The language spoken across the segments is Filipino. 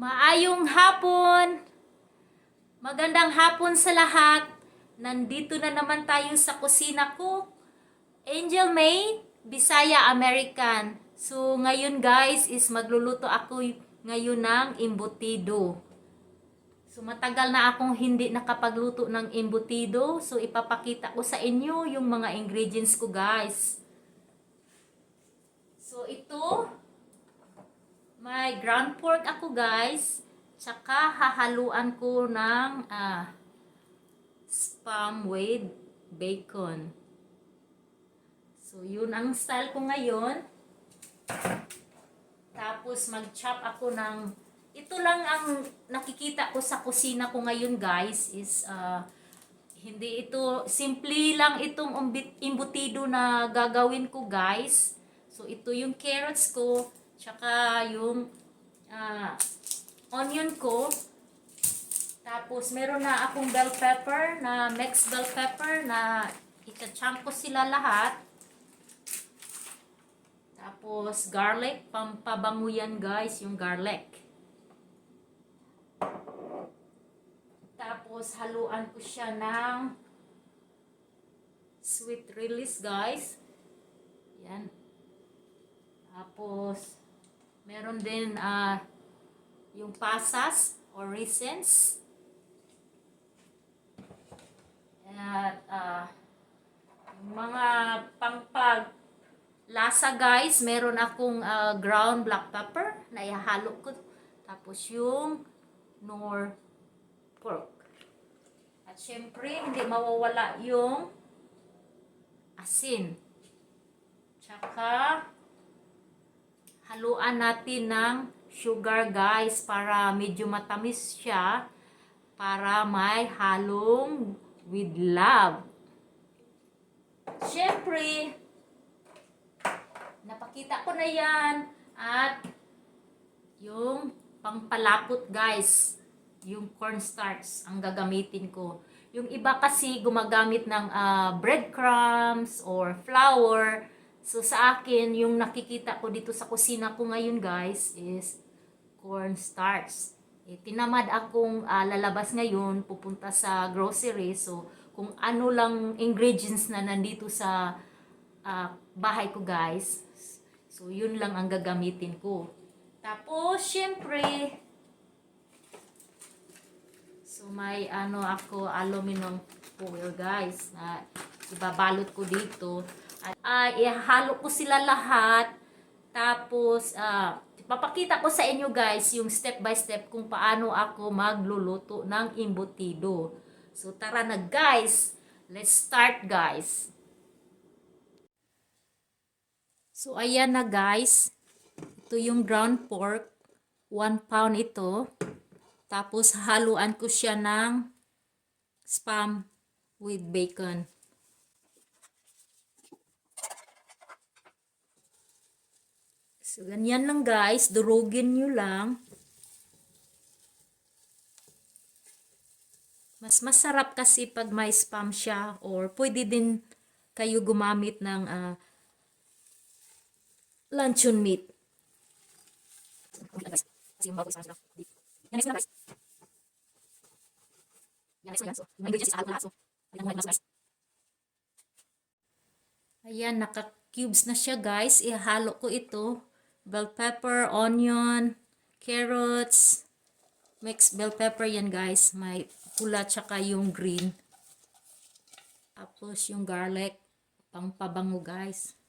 Maayong hapon! Magandang hapon sa lahat. Nandito na naman tayo sa kusina ko. Angel May, Bisaya-American. So ngayon guys is magluluto ako ngayon ng embutido. So matagal na akong hindi nakapagluto ng embutido. So ipapakita ko sa inyo yung mga ingredients ko guys. So ito, may ground pork ako guys. Tsaka hahaluan ko ng spam with bacon. So yun ang style ko ngayon. Tapos mag-chop ako ng, ito lang ang nakikita ko sa kusina ko ngayon guys is hindi ito, simple lang itong embutido na gagawin ko guys. So ito yung carrots ko, tsaka yung onion ko. Tapos meron na akong bell pepper na mixed bell pepper na ita-chunk ko sila lahat. Tapos garlic, pampabango yan guys, yung garlic. Tapos haluan ko siya ng sweet release guys. Yan. Tapos meron din yung pasas or raisins. At yung mga lasa guys, meron akong ground black pepper na ihalo ko. Tapos yung nor pork. At syempre, hindi mawawala yung asin. Tsaka haluan natin ng sugar guys para medyo matamis siya, para may halong with love. Syempre, napakita ko na yan. At yung pampalapot guys, yung cornstarch ang gagamitin ko. Yung iba kasi gumagamit ng breadcrumbs or flour. So sa akin, yung nakikita ko dito sa kusina ko ngayon guys is cornstarch. Tinamad akong lalabas ngayon, pupunta sa grocery. So kung ano lang ingredients na nandito sa bahay ko guys. So yun lang ang gagamitin ko. Tapos syempre, so may ako aluminum foil guys na ibabalot ko dito. At ihalo ko sila lahat. Tapos papakita ko sa inyo guys yung step by step kung paano ako magluluto ng embutido. So tara na guys, let's start guys. So ayan na guys, ito yung ground pork, 1 pound ito. Tapos haluan ko siya ng spam with bacon. So ganyan lang guys, durugin nyo lang. Mas masarap kasi pag may spam siya, or pwede din kayo gumamit ng luncheon meat. Ayan, naka-cubes na siya guys. Ihalo ko ito. Bell pepper, onion, carrots, mixed bell pepper yan guys. May pula tsaka yung green. Tapos yung garlic, pangpabango guys.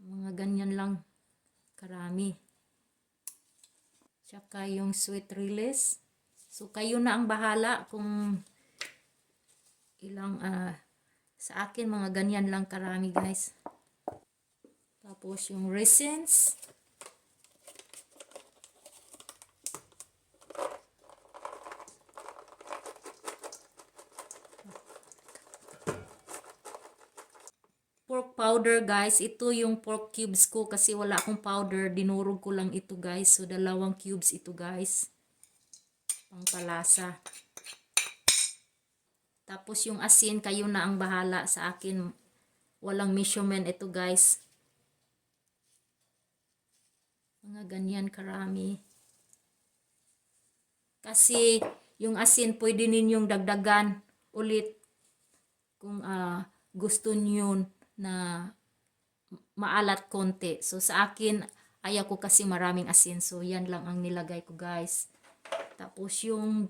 Mga ganyan lang karami. Tsaka yung sweet release. So kayo na ang bahala kung ilang sa akin mga ganyan lang karami guys. Tapos yung raisins. Pork powder guys. Ito yung pork cubes ko kasi wala akong powder. Dinurog ko lang ito guys. So 2 cubes ito guys. Pangpalasa. Tapos yung asin, kayo na ang bahala. Sa akin walang measurement ito guys. Mga Ganyan karami. Kasi yung asin pwede ninyong dagdagan ulit kung gusto niyo na maalat konti. So sa akin, ayaw ko kasi maraming asin. So yan lang ang nilagay ko guys. Tapos yung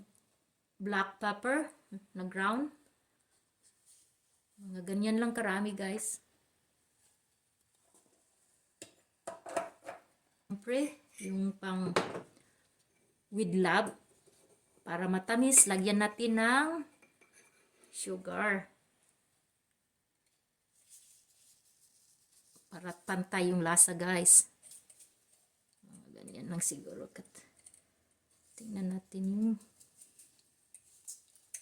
black pepper na ground. Mga ganyan lang karami guys. Siyempre, yung pang with love. Para matamis, lagyan natin ng sugar. Para pantay yung lasa guys. Ganyan lang siguro. Tingnan natin yung...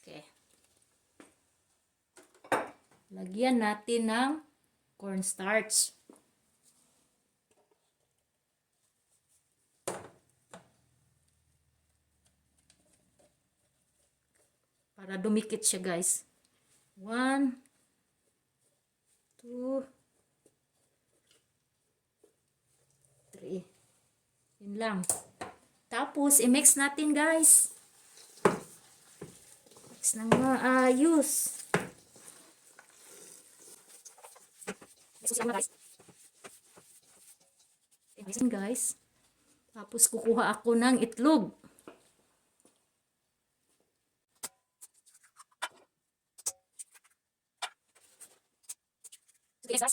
Okay. Lagyan natin ng cornstarch. Para dumikit siya guys. 1, 2, 3. Yun lang. Tapos, i-mix natin guys. Mix ng maayos. Mix mo guys. Guys. Tapos, kukuha ako ng itlog. Yes,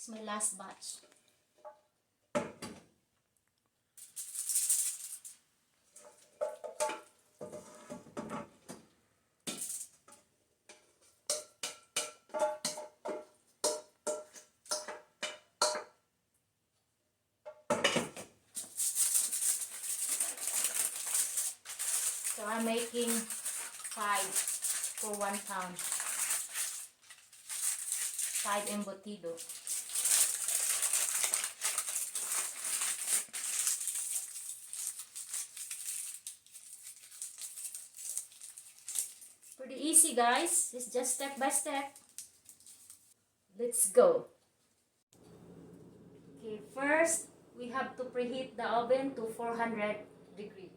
my last batch. So I'm making 5 for 1 pound. 5 embutido. Pretty easy guys. It's just step by step. Let's go. Okay, first we have to preheat the oven to 400 degrees.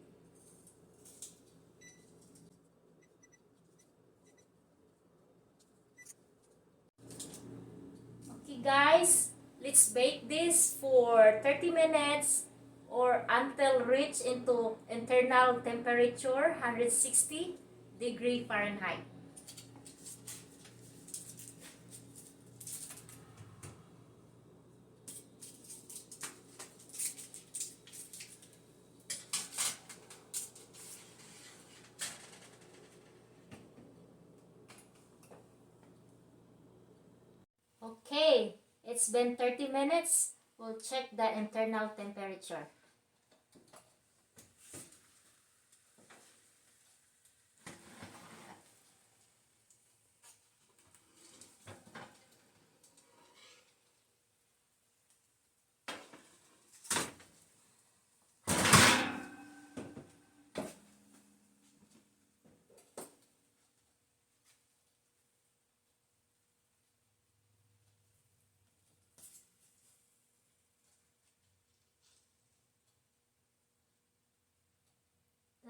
Okay guys, let's bake this for 30 minutes or until reach into internal temperature 160 Fahrenheit. Okay, it's been 30 minutes. We'll check the internal temperature.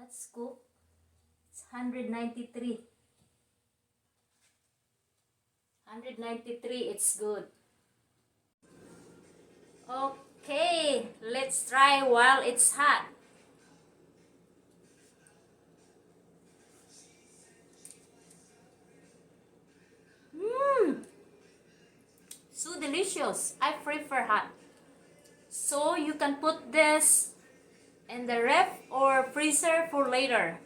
Let's cook. It's 193. 193, it's good. Okay, let's try while it's hot. So delicious. I prefer hot. So you can put this in the ref or freezer for later.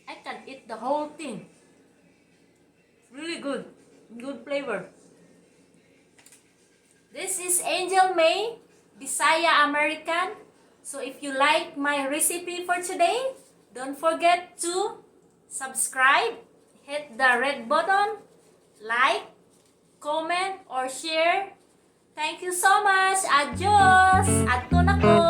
I can eat the whole thing. Really good. Good flavor. This is Angel May, Bisaya-American. So if you like my recipe for today, don't forget to subscribe, hit the red button, like, comment, or share. Thank you so much. Adios! Adto na ko!